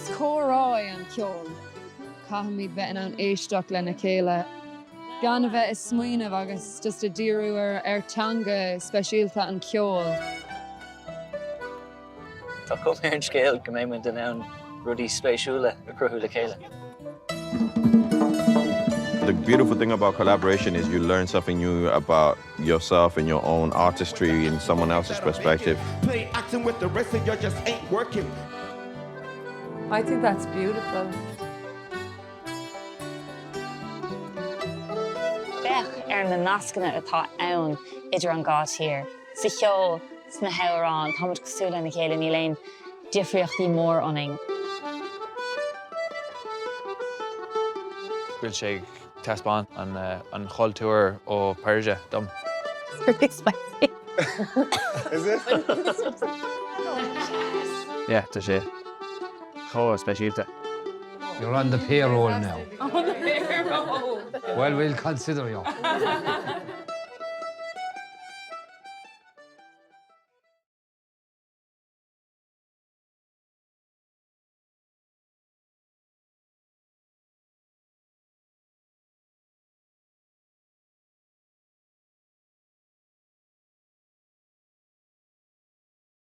Is córá an ceol. Caithimid bheith an éisteach lena chéile. Gan a bheith is smaointe agus just a díriú ar teanga speisialta an ceol. Tá cumhar an scéal go mbeidh den ann rudí spéisiúla a cruthú le chéile. The beautiful thing about collaboration is you learn something new about yourself and your own artistry in someone else's perspective. Play acting with the rest of you just ain't working. I think that's beautiful. Bech na nascanna atá ann idir an gá tír. Sa cheol, sna hÉireann, tá muid cosúla na chéile ní léinn difriochtaí mór ionainn. Bhfuil sé taspáin an choiltúir ó Persia dom. It's pretty spicy. Is it? Yeah, tá sé. Chó speisialta. You're on the payroll now. On the payroll. Well, we'll consider you.